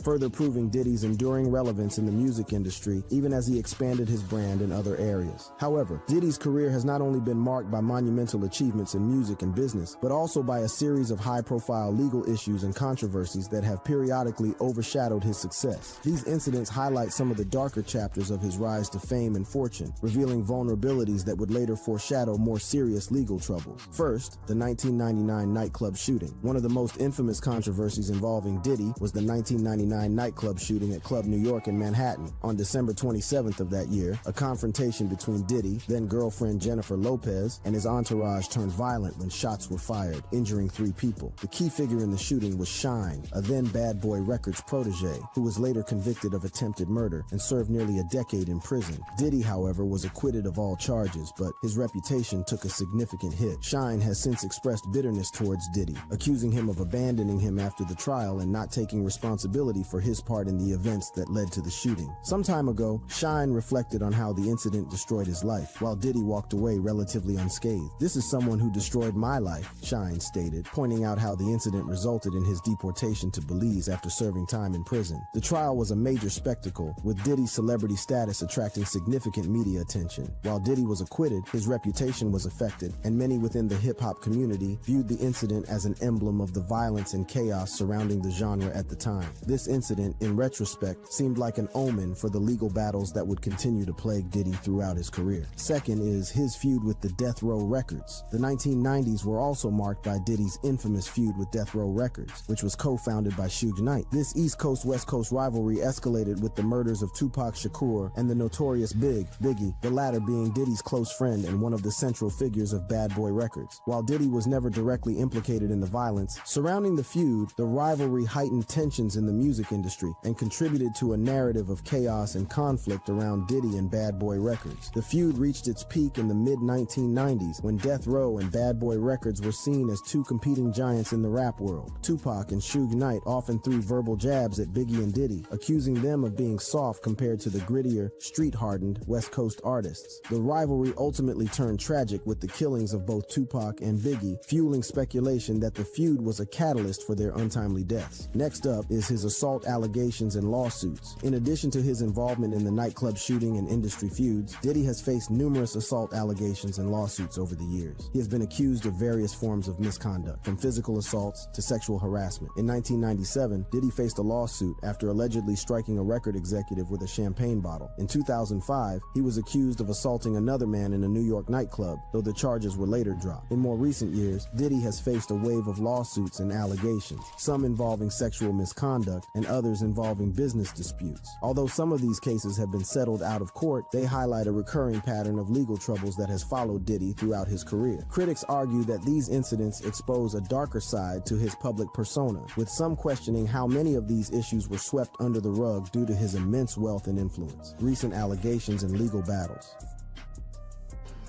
further proving Diddy's enduring relevance in the music industry even as he expanded his brand in other areas. However, Diddy's career has not only been marked by monumental achievements in music and business, but also by a series of high-profile legal issues and controversies that have periodically overshadowed his success. These incidents highlight some of the darker chapters of his rise to fame and fortune, revealing vulnerabilities that would later foreshadow more serious legal troubles. First, the 1999 nightclub shooting. One of the most infamous controversies involving Diddy was the 1999 nightclub shooting at Club New York in Manhattan. On December 27th of that year, a confrontation between Diddy, then-girlfriend Jennifer Lopez, and his entourage turned violent when shots were fired, injuring 3 people. The key figure in the shooting was Shine, a then Bad Boy Records protege, who was later convicted of attempted murder and served nearly a decade in prison. Diddy, however, was acquitted of all charges, but his reputation took a significant hit. Shine has since expressed bitterness towards Diddy, accusing him of abandoning him after the trial and not taking responsibility for his part in the events that led to the shooting. Some time ago, Shine reflected on how the incident destroyed his life, while Diddy walked away relatively unscathed. "This is someone who destroyed my life," Shine stated, pointing out how the incident resulted in his deportation to Belize after serving time in prison. The trial was a major spectacle, with Diddy's celebrity status attracting significant media attention. While Diddy was acquitted, his reputation was affected, and many within the hip-hop community viewed the incident as an emblem of the violence and chaos surrounding the genre at the time. This incident, in retrospect, seemed like an omen for the legal battles that would continue to plague Diddy throughout his career. Second is his feud with the Death Row Records. The 1990s were also marked by Diddy's infamous feud with Death Row Records, which was co-founded by Suge Knight. This East Coast-West Coast rivalry escalated with the murders of Tupac Shakur and the notorious Big Biggie, the latter being Diddy's close friend and one of the central figures of Bad Boy Records. While Diddy was never directly implicated in the violence surrounding the feud, the rivalry heightened tensions in the music industry and contributed to a narrative of chaos and conflict around Diddy and Bad Boy Records. The feud reached its peak in the mid-1990s when Death Row and Bad Boy Records were seen as two competing giants in the rap world. Tupac and Suge Knight often threw verbal jabs at Biggie and Diddy, accusing them of being soft compared to the grittier, street-hardened West Coast artists. The rivalry ultimately turned tragic with the killings of both Tupac and Biggie, fueling speculation that the feud was a catalyst for their untimely deaths. Next up is his assault allegations and lawsuits. In addition to his involvement in the nightclub shooting and industry feuds, Diddy has faced numerous assault allegations and lawsuits over the years. He has been accused of various forms of misconduct, from physical assaults to sexual harassment. In 1997, Diddy faced a lawsuit after allegedly striking a record executive with a champagne bottle. In 2005, he was accused of assaulting another man in a New York nightclub, though the charges were later dropped. In more recent years, Diddy has faced a wave of lawsuits and allegations, some involving sexual misconduct and others involving business disputes. Although some of these cases have been settled out of court, they highlight a recurring pattern of legal troubles that has followed Diddy throughout his career. Critics argue that these incidents expose a darker side to his public persona, with some questioning how many of these issues were swept under the rug due to his immense wealth and influence. Recent allegations and legal battles.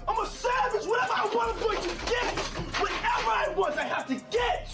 I'm a savage! Whatever I want, I'm going to get! Whatever I want, I have to get!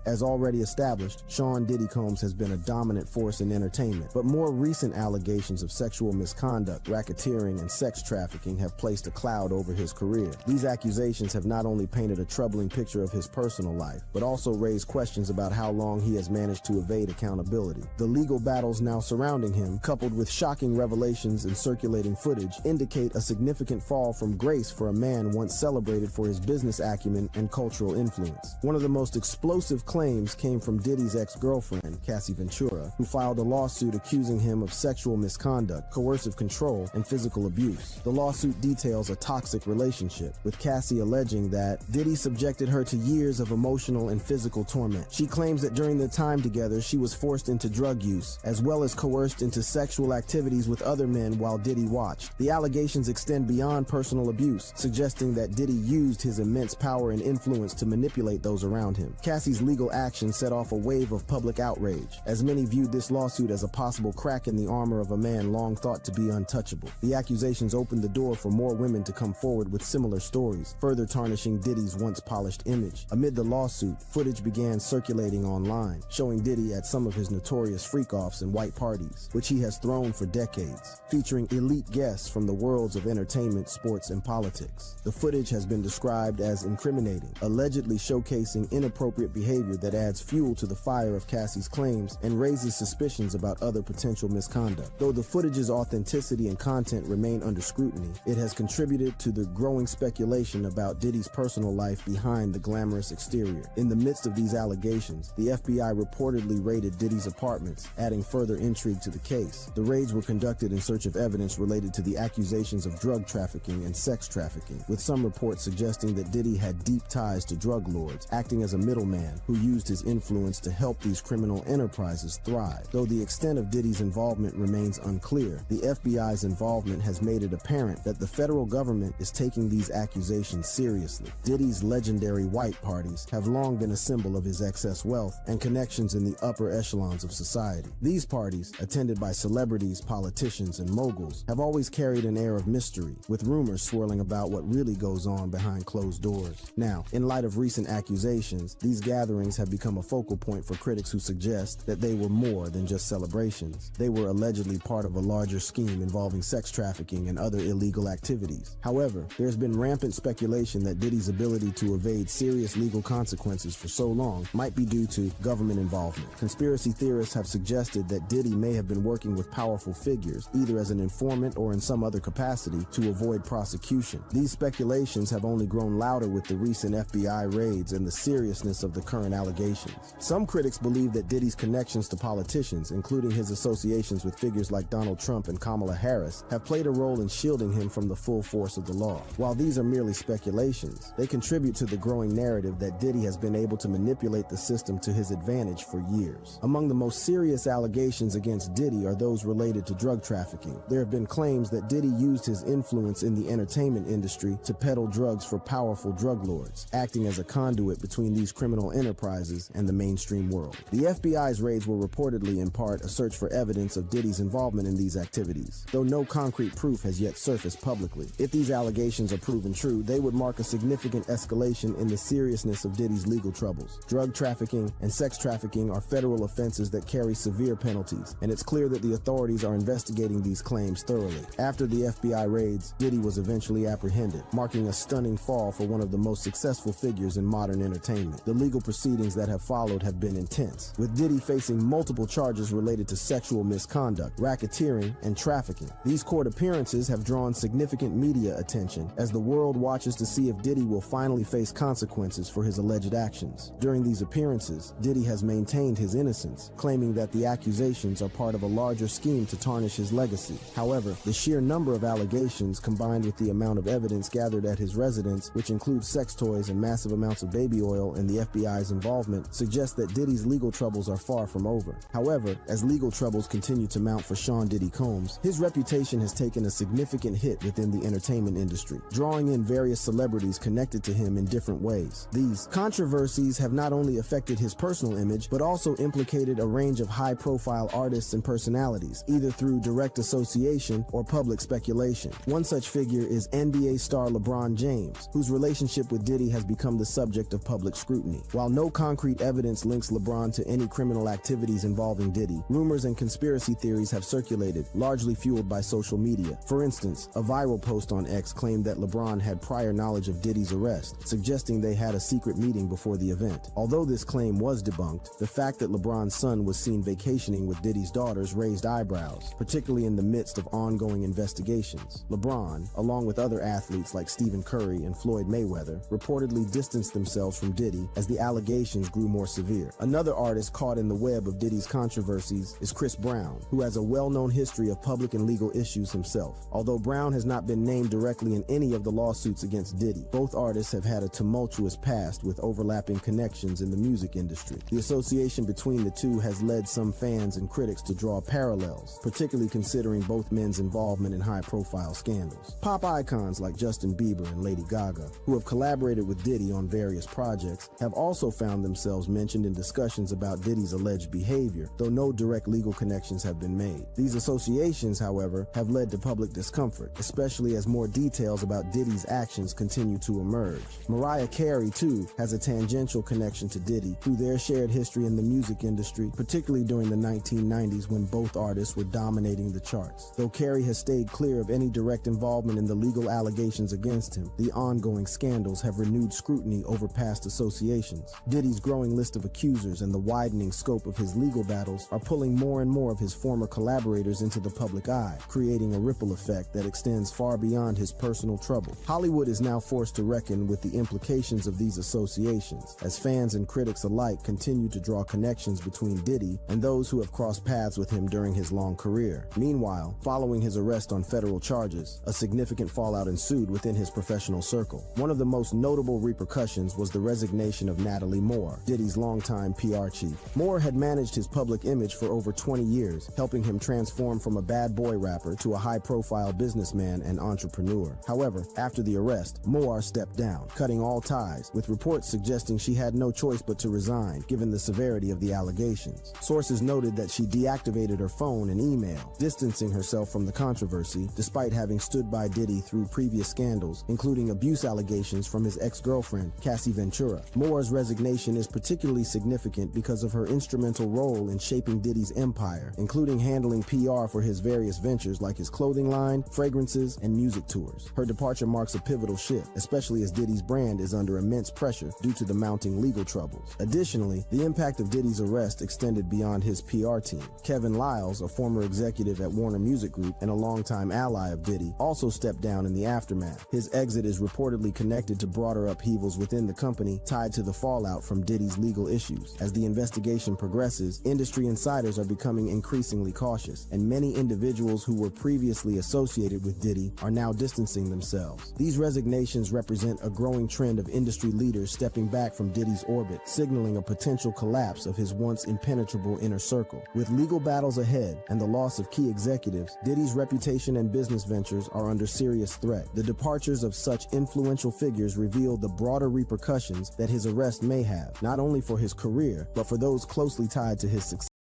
As already established, Sean Diddy Combs has been a dominant force in entertainment, but more recent allegations of sexual misconduct, racketeering, and sex trafficking have placed a cloud over his career. These accusations have not only painted a troubling picture of his personal life, but also raised questions about how long he has managed to evade accountability. The legal battles now surrounding him, coupled with shocking revelations and circulating footage, indicate a significant fall from grace for a man once celebrated for his business acumen and cultural influence. One of the most explosive claims came from Diddy's ex-girlfriend, Cassie Ventura, who filed a lawsuit accusing him of sexual misconduct, coercive control, and physical abuse. The lawsuit details a toxic relationship, with Cassie alleging that Diddy subjected her to years of emotional and physical torment. She claims that during their time together, she was forced into drug use, as well as coerced into sexual activities with other men while Diddy watched. The allegations extend beyond personal abuse, suggesting that Diddy used his immense power and influence to manipulate those around him. Cassie's legal action set off a wave of public outrage, as many viewed this lawsuit as a possible crack in the armor of a man long thought to be untouchable. The accusations opened the door for more women to come forward with similar stories, further tarnishing Diddy's once polished image. Amid the lawsuit, footage began circulating online, showing Diddy at some of his notorious freak-offs and white parties, which he has thrown for decades, featuring elite guests from the worlds of entertainment, sports, and politics. The footage has been described as incriminating, allegedly showcasing inappropriate behavior behavior that adds fuel to the fire of Cassie's claims and raises suspicions about other potential misconduct. Though the footage's authenticity and content remain under scrutiny, it has contributed to the growing speculation about Diddy's personal life behind the glamorous exterior. In the midst of these allegations, the FBI reportedly raided Diddy's apartments, adding further intrigue to the case. The raids were conducted in search of evidence related to the accusations of drug trafficking and sex trafficking, with some reports suggesting that Diddy had deep ties to drug lords, acting as a middleman who used his influence to help these criminal enterprises thrive. Though the extent of Diddy's involvement remains unclear, the FBI's involvement has made it apparent that the federal government is taking these accusations seriously. Diddy's legendary white parties have long been a symbol of his excess wealth and connections in the upper echelons of society. These parties, attended by celebrities, politicians, and moguls, have always carried an air of mystery, with rumors swirling about what really goes on behind closed doors. Now, in light of recent accusations, these gatherings have become a focal point for critics who suggest that they were more than just celebrations. They were allegedly part of a larger scheme involving sex trafficking and other illegal activities. However, there's been rampant speculation that Diddy's ability to evade serious legal consequences for so long might be due to government involvement. Conspiracy theorists have suggested that Diddy may have been working with powerful figures, either as an informant or in some other capacity, to avoid prosecution. These speculations have only grown louder with the recent FBI raids and the seriousness of the current allegations. Some critics believe that Diddy's connections to politicians, including his associations with figures like Donald Trump and Kamala Harris, have played a role in shielding him from the full force of the law. While these are merely speculations, they contribute to the growing narrative that Diddy has been able to manipulate the system to his advantage for years. Among the most serious allegations against Diddy are those related to drug trafficking. There have been claims that Diddy used his influence in the entertainment industry to peddle drugs for powerful drug lords, acting as a conduit between these criminal enterprises and the mainstream world. The FBI's raids were reportedly in part a search for evidence of Diddy's involvement in these activities, though no concrete proof has yet surfaced publicly. If these allegations are proven true, they would mark a significant escalation in the seriousness of Diddy's legal troubles. Drug trafficking and sex trafficking are federal offenses that carry severe penalties, and it's clear that the authorities are investigating these claims thoroughly. After the FBI raids, Diddy was eventually apprehended, marking a stunning fall for one of the most successful figures in modern entertainment. The legal proceedings that have followed have been intense, with Diddy facing multiple charges related to sexual misconduct, racketeering, and trafficking. These court appearances have drawn significant media attention as the world watches to see if Diddy will finally face consequences for his alleged actions. During these appearances, Diddy has maintained his innocence, claiming that the accusations are part of a larger scheme to tarnish his legacy. However, the sheer number of allegations, combined with the amount of evidence gathered at his residence, which includes sex toys and massive amounts of baby oil, and the FBI's involvement, suggests that Diddy's legal troubles are far from over. However, as legal troubles continue to mount for Sean Diddy Combs, his reputation has taken a significant hit within the entertainment industry, drawing in various celebrities connected to him in different ways. These controversies have not only affected his personal image, but also implicated a range of high-profile artists and personalities, either through direct association or public speculation. One such figure is NBA star LeBron James, whose relationship with Diddy has become the subject of public scrutiny. While no concrete evidence links LeBron to any criminal activities involving Diddy, rumors and conspiracy theories have circulated, largely fueled by social media. For instance, a viral post on X claimed that LeBron had prior knowledge of Diddy's arrest, suggesting they had a secret meeting before the event. Although this claim was debunked, the fact that LeBron's son was seen vacationing with Diddy's daughters raised eyebrows, particularly in the midst of ongoing investigations. LeBron, along with other athletes like Stephen Curry and Floyd Mayweather, reportedly distanced themselves from Diddy as the allegations grew more severe. Another artist caught in the web of Diddy's controversies is Chris Brown, who has a well-known history of public and legal issues himself. Although Brown has not been named directly in any of the lawsuits against Diddy, both artists have had a tumultuous past with overlapping connections in the music industry. The association between the two has led some fans and critics to draw parallels, particularly considering both men's involvement in high-profile scandals. Pop icons like Justin Bieber and Lady Gaga, who have collaborated with Diddy on various projects, have also found themselves mentioned in discussions about Diddy's alleged behavior, though no direct legal connections have been made. These associations, however, have led to public discomfort, especially as more details about Diddy's actions continue to emerge. Mariah Carey, too, has a tangential connection to Diddy through their shared history in the music industry, particularly during the 1990s when both artists were dominating the charts. Though Carey has stayed clear of any direct involvement in the legal allegations against him, the ongoing scandals have renewed scrutiny over past associations. Diddy Diddy's growing list of accusers and the widening scope of his legal battles are pulling more and more of his former collaborators into the public eye, creating a ripple effect that extends far beyond his personal trouble. Hollywood is now forced to reckon with the implications of these associations, as fans and critics alike continue to draw connections between Diddy and those who have crossed paths with him during his long career. Meanwhile, following his arrest on federal charges, a significant fallout ensued within his professional circle. One of the most notable repercussions was the resignation of Natalie Moore, Diddy's longtime PR chief. Moore had managed his public image for over 20 years, helping him transform from a bad boy rapper to a high-profile businessman and entrepreneur. However, after the arrest, Moore stepped down, cutting all ties, with reports suggesting she had no choice but to resign, given the severity of the allegations. Sources noted that she deactivated her phone and email, distancing herself from the controversy, despite having stood by Diddy through previous scandals, including abuse allegations from his ex-girlfriend, Cassie Ventura. Moore's resignation is particularly significant because of her instrumental role in shaping Diddy's empire, including handling PR for his various ventures like his clothing line, fragrances, and music tours. Her departure marks a pivotal shift, especially as Diddy's brand is under immense pressure due to the mounting legal troubles. Additionally, the impact of Diddy's arrest extended beyond his PR team. Kevin Liles, a former executive at Warner Music Group and a longtime ally of Diddy, also stepped down in the aftermath. His exit is reportedly connected to broader upheavals within the company tied to the fallout from Diddy's legal issues. As the investigation progresses, industry insiders are becoming increasingly cautious, and many individuals who were previously associated with Diddy are now distancing themselves. These resignations represent a growing trend of industry leaders stepping back from Diddy's orbit, signaling a potential collapse of his once impenetrable inner circle. With legal battles ahead and the loss of key executives, Diddy's reputation and business ventures are under serious threat. The departures of such influential figures reveal the broader repercussions that his arrest may have, not only for his career, but for those closely tied to his success.